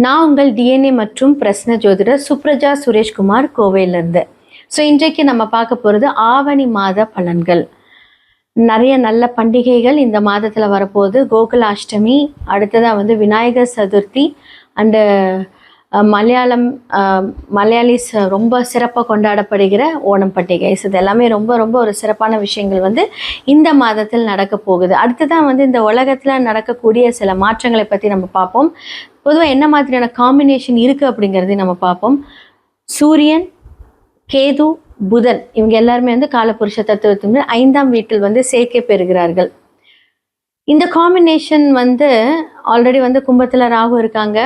நான் உங்கள் டிஎன்ஏ மற்றும் பிரஸ்ன ஜோதிடர் சுப்ரஜா சுரேஷ்குமார் கோவையிலிருந்து. இன்றைக்கு நம்ம பார்க்க போகிறது ஆவணி மாத பலன்கள். நிறைய நல்ல பண்டிகைகள் இந்த மாதத்தில் வரப்போகுது. கோகுலாஷ்டமி, அடுத்ததாக விநாயகர் சதுர்த்தி அண்டு மலையாளிஸ் ரொம்ப சிறப்பாக கொண்டாடப்படுகிற ஓணம் பண்டிகை. இது எல்லாமே ரொம்ப ரொம்ப ஒரு சிறப்பான விஷயங்கள் இந்த மாதத்தில் நடக்க போகுது. அடுத்ததான் இந்த உலகத்தில் நடக்கக்கூடிய சில மாற்றங்களை பற்றி நம்ம பார்ப்போம். பொதுவாக என்ன மாதிரியான காம்பினேஷன் இருக்குது அப்படிங்கிறதையும் நம்ம பார்ப்போம். சூரியன், கேது, புதன் இவங்க எல்லாருமே காலபுருஷ தத்துவத்தின் 5ஆம் வீட்டில் சேர்க்கை பெறுகிறார்கள். இந்த காம்பினேஷன் ஆல்ரெடி கும்பத்தில் ராகு இருக்காங்க,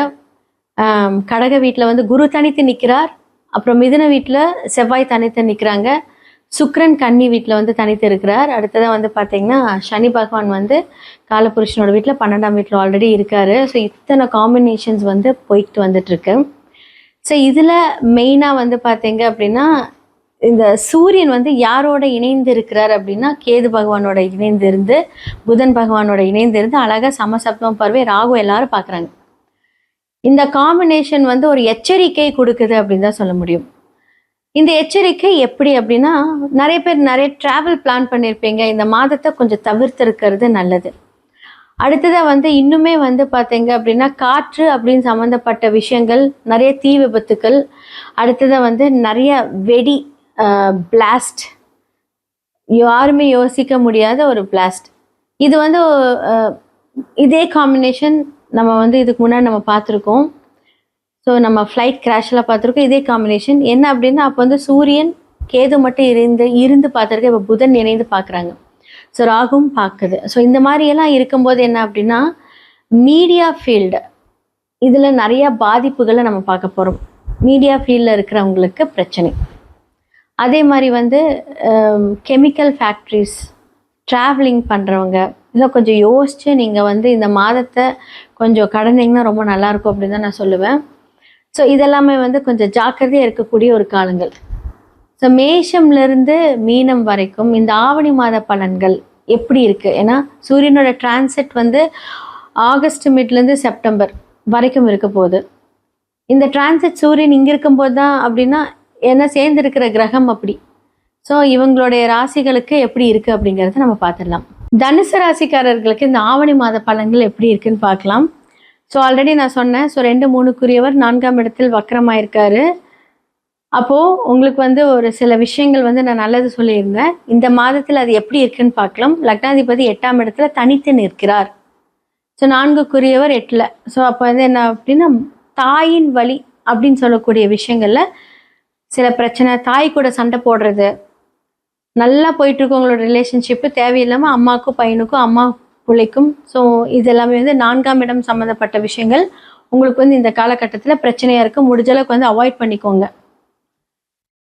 கடக வீட்டில் குரு தனித்து நிற்கிறார், அப்புறம் மிதுன வீட்டில் செவ்வாய் தனித்து நிற்கிறாங்க, சுக்கிரன் கன்னி வீட்டில் தனித்து இருக்கிறார். அடுத்ததாக பார்த்தீங்கன்னா சனி பகவான் காலபுருஷனோட வீட்டில் 12ஆம் வீட்டில் ஆல்ரெடி இருக்கார். இத்தனை காம்பினேஷன்ஸ் போய்கிட்டு வந்துட்டுருக்கு. இதில் மெயினாக பார்த்தீங்க அப்படின்னா இந்த சூரியன் யாரோட இணைந்து இருக்கிறார் அப்படின்னா கேது பகவானோட இணைந்திருந்து, புதன் பகவானோட இணைந்திருந்து அழகாக சமசப்தம் பார்வை ராகு எல்லாரும் பார்க்குறாங்க. இந்த காம்பினேஷன் ஒரு எச்சரிக்கை கொடுக்குது அப்படின்னு தான் சொல்ல முடியும். இந்த எச்சரிக்கை எப்படி அப்படின்னா, நிறைய பேர் நிறைய ட்ராவல் பிளான் பண்ணியிருப்பீங்க. இந்த மாதத்தை கொஞ்சம் தவிர்த்திருக்கிறது நல்லது. அடுத்ததாக இன்னுமே பார்த்தீங்க அப்படின்னா காற்று அப்படின்னு சம்மந்தப்பட்ட விஷயங்கள், நிறைய தீ விபத்துக்கள், அடுத்ததாக நிறைய வெடி பிளாஸ்ட், யாருமே யோசிக்க முடியாத ஒரு பிளாஸ்ட். இது இதே காம்பினேஷன் நம்ம இதுக்கு முன்னாடி நம்ம பார்த்துருக்கோம். நம்ம ஃப்ளைட் கிராஷெலாம் பார்த்துருக்கோம். இதே காம்பினேஷன் என்ன அப்படின்னா, அப்போ சூரியன் கேது மட்டும் இருந்து பார்த்துருக்க, இப்போ புதன் இணைந்து பார்க்குறாங்க. ராகும் பார்க்குது. இந்த மாதிரியெல்லாம் இருக்கும்போது என்ன அப்படின்னா, மீடியா ஃபீல்டு இதில் நிறையா பாதிப்புகளை நம்ம பார்க்க போகிறோம். மீடியா ஃபீல்டில் இருக்கிறவங்களுக்கு பிரச்சனை. அதே மாதிரி கெமிக்கல் ஃபேக்ட்ரிஸ், ட்ராவலிங் பண்ணுறவங்க இதெல்லாம் கொஞ்சம் யோசித்து நீங்கள் இந்த மாதத்தை கொஞ்சம் கடந்தீங்கன்னா ரொம்ப நல்லாயிருக்கும் அப்படின்னு தான் நான் சொல்லுவேன். இதெல்லாமே கொஞ்சம் ஜாக்கிரதையாக இருக்கக்கூடிய ஒரு காலங்கள். மேஷம்லேருந்து மீனம் வரைக்கும் இந்த ஆவணி மாத பலன்கள் எப்படி இருக்குது? ஏன்னா சூரியனோட டிரான்சிட் ஆகஸ்ட் மிட்லேருந்து செப்டம்பர் வரைக்கும் இருக்க போகுது. இந்த டிரான்சிட் சூரியன் இங்கே இருக்கும்போது தான் அப்படின்னா ஏன்னா சேர்ந்துருக்கிற கிரகம் அப்படி. இவங்களுடைய ராசிகளுக்கு எப்படி இருக்குது அப்படிங்கிறத நம்ம பார்த்துடலாம். தனுசு ராசிக்காரர்களுக்கு இந்த ஆவணி மாத பலன்கள் எப்படி இருக்குன்னு பார்க்கலாம். ஆல்ரெடி நான் சொன்னேன், 2, 3க்குரியவர் 4ஆம் இடத்தில் வக்கரமாயிருக்காரு. அப்போது உங்களுக்கு ஒரு சில விஷயங்கள் நான் நல்லது சொல்லியிருந்தேன். இந்த மாதத்தில் அது எப்படி இருக்குன்னு பார்க்கலாம். லக்னாதிபதி 8ஆம் இடத்துல தனித்து நிற்கிறார். 4க்குரியவர் 8ல். அப்போ என்ன அப்படின்னா, தாயின் வழி அப்படின்னு சொல்லக்கூடிய விஷயங்களில் சில பிரச்சனை, தாய் கூட சண்டை போடுறது, நல்லா போயிட்டுருக்கு உங்களோட ரிலேஷன்ஷிப்பு, தேவையில்லாமல் அம்மாவுக்கும் பையனுக்கும், அம்மா பிள்ளைக்கும். இது எல்லாமே 4ஆம் இடம் சம்மந்தப்பட்ட விஷயங்கள் உங்களுக்கு இந்த காலகட்டத்தில் பிரச்சனையாக இருக்குது. முடிஞ்சளவுக்கு அவாய்ட் பண்ணிக்கோங்க.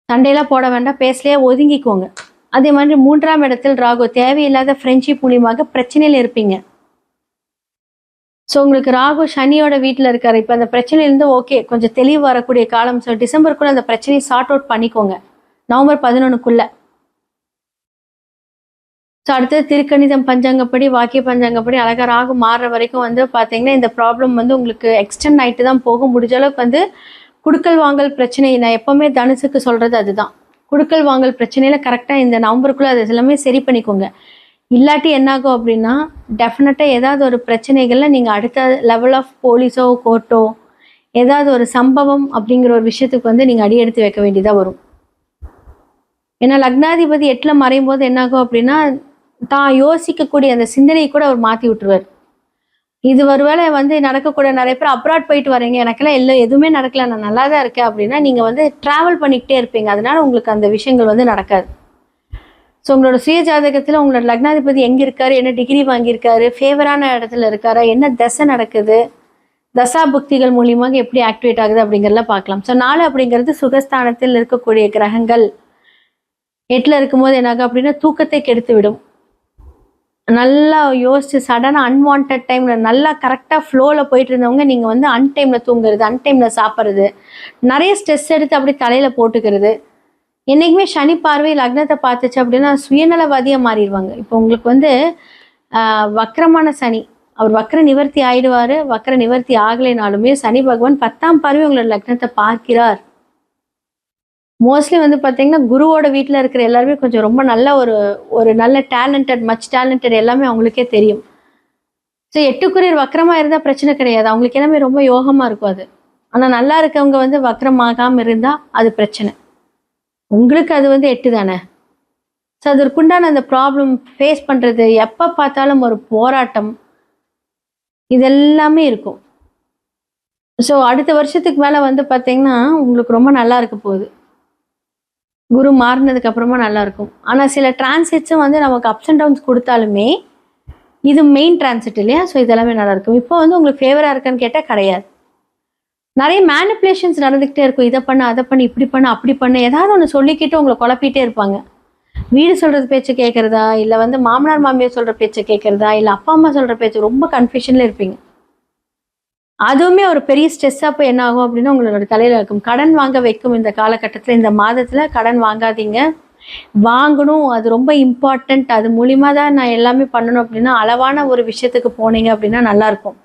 சண்டையெல்லாம் போட வேண்டாம், பேசலையே ஒதுங்கிக்கோங்க. அதே மாதிரி 3ஆம் இடத்தில் ராகு, தேவையில்லாத ஃப்ரெண்ட்ஷிப் மூலியமாக பிரச்சனையில் இருப்பீங்க. உங்களுக்கு ராகு சனியோட வீட்டில் இருக்காரு. இப்போ அந்த பிரச்சனையிலேருந்து ஓகே கொஞ்சம் தெளிவு வரக்கூடிய காலம். டிசம்பருக்குள்ளே அந்த பிரச்சனையை சார்ட் அவுட் பண்ணிக்கோங்க, நவம்பர் 11க்குள்ளே. அடுத்தது திருக்கணிதம் பஞ்சாங்கப்படி, வாக்கிய பஞ்சாங்கப்படி அழகாக ராகு மாறுற வரைக்கும் பார்த்தீங்கன்னா இந்த ப்ராப்ளம் உங்களுக்கு எக்ஸ்டெண்ட் ஆகிட்டு தான் போகும். முடிஞ்ச அளவுக்கு குடுக்கல் வாங்கல் பிரச்சனை, நான் எப்போவுமே தனுசுக்கு சொல்கிறது அதுதான். குடுக்கல் வாங்கல் பிரச்சனையில் கரெக்டாக இந்த நவம்பருக்குள்ளே அது எல்லாமே சரி பண்ணிக்கோங்க. இல்லாட்டி என்னாகும் அப்படின்னா டெஃபினட்டாக ஏதாவது ஒரு பிரச்சனைகளில் நீங்கள் அடுத்த லெவல் ஆஃப் போலீஸோ கோர்ட்டோ ஏதாவது ஒரு சம்பவம் அப்படிங்கிற ஒரு விஷயத்துக்கு நீங்கள் அடி எடுத்து வைக்க வேண்டியதாக வரும். ஏன்னா லக்னாதிபதி 8ல் மறையும் போது என்னாகும் அப்படின்னா, தான் யோசிக்கக்கூடிய அந்த சிந்தனையை கூட அவர் மாற்றி விட்டுருவார். இது ஒருவேளை நடக்கக்கூடிய நிறைய பேர் அப்ராட் போயிட்டு வரீங்க, எனக்கெல்லாம் எதுவுமே நடக்கல, நான் நல்லா தான் இருக்கேன் அப்படின்னா நீங்கள் ட்ராவல் பண்ணிக்கிட்டே இருப்பீங்க. அதனால உங்களுக்கு அந்த விஷயங்கள் நடக்காது. உங்களோட சுய ஜாதகத்தில் உங்களோட லக்னாதிபதி எங்கே இருக்காரு, என்ன டிகிரி வாங்கியிருக்காரு, ஃபேவரான இடத்துல இருக்காரா, என்ன தசை நடக்குது, தசா புக்திகள் மூலியமாக எப்படி ஆக்டிவேட் ஆகுது அப்படிங்கிறதெல்லாம் பார்க்கலாம். 4 அப்படிங்கிறது சுகஸ்தானத்தில் இருக்கக்கூடிய கிரகங்கள். 8ல் இருக்கும்போது என்னாகும் அப்படின்னா தூக்கத்தை கெடுத்து விடும். நல்லா யோசிச்சு சடனாக அன்வான்ட் டைமில் நல்லா கரெக்டாக ஃப்ளோவில் போயிட்டு இருந்தவங்க நீங்கள் அன்டைமில் தூங்குறது, அன்டைமில் சாப்பிட்றது, நிறைய ஸ்ட்ரெஸ் எடுத்து அப்படி தலையில் போட்டுக்கிறது. என்றைக்குமே சனி பார்வை லக்னத்தை பார்த்துச்சு அப்படின்னா சுயநலவாதியாக மாறிடுவாங்க. இப்போ உங்களுக்கு வக்கரமான சனி அவர் வக்ர நிவர்த்தி ஆயிடுவாரு. வக்ர நிவர்த்தி ஆகலைனாலுமே சனி பகவான் 10ஆம் பார்வை உங்களோட லக்னத்தை பார்க்கிறார். மோஸ்ட்லி வந்து பார்த்தீங்கன்னா குருவோட வீட்டில் இருக்கிற எல்லாருமே கொஞ்சம் ரொம்ப நல்ல ஒரு நல்ல டேலண்டட், மச் டேலண்டட் எல்லாமே அவங்களுக்கே தெரியும். ஸோ 8 வக்கரமாக இருந்தால் பிரச்சனை கிடையாது, அவங்களுக்கு எல்லாமே ரொம்ப யோகமாக இருக்கும் அது. ஆனால் நல்லா இருக்கவங்க வந்து வக்கரமாகாமல் இருந்தால் அது பிரச்சனை. உங்களுக்கு அது வந்து 8 தானே. ஸோ அதற்குண்டான அந்த ப்ராப்ளம் ஃபேஸ் பண்ணுறது, எப்போ பார்த்தாலும் ஒரு போராட்டம், இதெல்லாமே இருக்கும். ஸோ அடுத்த வருஷத்துக்கு மேலே வந்து பார்த்தீங்கன்னா உங்களுக்கு ரொம்ப நல்லா இருக்க போகுது. குரு மாறினதுக்கு அப்புறமா நல்லா இருக்கும். ஆனால் சில டிரான்சிட்ஸும் வந்து நமக்கு அப்ஸ் அண்ட் டவுன்ஸ் கொடுத்தாலுமே இது மெயின் டிரான்சிட் இல்லையா. ஸோ இதெல்லாமே நல்லா இருக்கும். இப்போ வந்து உங்களுக்கு ஃபேவராக இருக்கான்னு கேட்டால் கிடையாது. நிறைய மேனிப்புலேஷன்ஸ் நடந்துக்கிட்டே இருக்கும். இதை பண்ண, அதை பண்ணு, இப்படி பண்ண, அப்படி பண்ண, ஏதாவது ஒன்று சொல்லிக்கிட்டு உங்களை குழப்பிட்டே இருப்பாங்க. வீடு சொல்கிறது பேச்சு கேட்குறதா, இல்லை வந்து மாமனார் மாமியார் சொல்கிற பேச்சை கேட்குறதா, இல்லை அப்பா அம்மா சொல்கிற பேச்சு, ரொம்ப கன்ஃபியூஷனில் இருப்பீங்க. அதுவுமே ஒரு பெரிய ஸ்ட்ரெஸ்ஸாக போய் என்ன ஆகும் அப்படின்னா உங்களோட தலையில் இருக்கும். கடன் வாங்க வைக்கும் இந்த காலகட்டத்தில், இந்த மாதத்தில் கடன் வாங்காதீங்க. வாங்கணும், அது ரொம்ப இம்பார்ட்டண்ட். அது மூலிமா தான் நான் எல்லாமே பண்ணணும் அப்படின்னா அளவான ஒரு விஷயத்துக்கு போனீங்க அப்படின்னா நல்லாயிருக்கும்.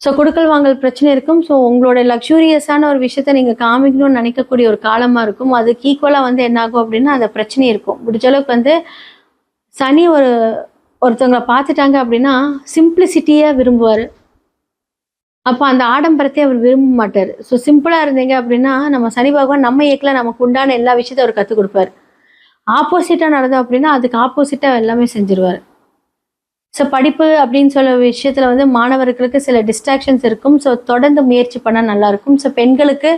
ஸோ கொடுக்கல் வாங்கல் பிரச்சனை இருக்கும். ஸோ உங்களோட லக்ஸூரியஸான ஒரு விஷயத்த நீங்கள் காமிக்கணும்னு நினைக்கக்கூடிய ஒரு காலமாக இருக்கும். அதுக்கு ஈக்குவலாக வந்து என்னாகும் அப்படின்னா அந்த பிரச்சனை இருக்கும். முடிஞ்ச அளவுக்கு வந்து சனி ஒருத்தவங்களை பார்த்துட்டாங்க அப்படின்னா சிம்பிளிசிட்டியை விரும்புவார். அப்போ அந்த ஆடம்பரத்தை அவர் விரும்ப மாட்டார். ஸோ சிம்பிளாக இருந்தீங்க அப்படின்னா நம்ம சனி பகவான் நம்ம இயக்கில் நமக்கு உண்டான எல்லா விஷயத்தையும் அவர் கற்றுக் கொடுப்பார். ஆப்போசிட்டாக நடந்தோம் அப்படின்னா அதுக்கு ஆப்போசிட்டாக எல்லாமே செஞ்சிருவார். ஸோ படிப்பு அப்படின்னு சொல்ல விஷயத்தில் வந்து மாணவர்களுக்கு சில டிஸ்ட்ராக்ஷன்ஸ் இருக்கும். ஸோ தொடர்ந்து முயற்சி பண்ணால் நல்லாயிருக்கும். ஸோ பெண்களுக்கு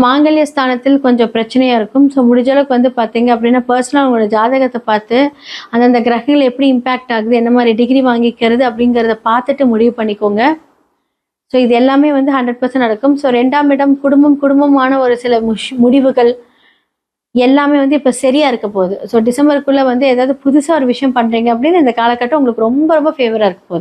மாங்கல்ய ஸ்தானத்தில் கொஞ்சம் பிரச்சனையாக இருக்கும். ஸோ முடிஞ்சளவுக்கு வந்து பார்த்தீங்க அப்படின்னா பர்சனலாக உங்களோட ஜாதகத்தை பார்த்து அந்தந்த கிரகங்கள் எப்படி இம்பேக்ட் ஆகுது, என்ன மாதிரி டிகிரி வாங்கிக்கிறது அப்படிங்கிறத பார்த்துட்டு முடிவு பண்ணிக்கோங்க. ஸோ இது எல்லாமே வந்து 100% நடக்கும். ஸோ 2ஆம் இடம் குடும்பமான ஒரு சில முடிவுகள் எல்லாமே வந்து இப்போ சரியாக இருக்க போகுது. ஸோ டிசம்பருக்குள்ளே வந்து ஏதாவது புதுசாக ஒரு விஷயம் பண்ணுறீங்க அப்படின்னு இந்த காலகட்டம் உங்களுக்கு ரொம்ப ரொம்ப ஃபேவராக இருக்க போகுது.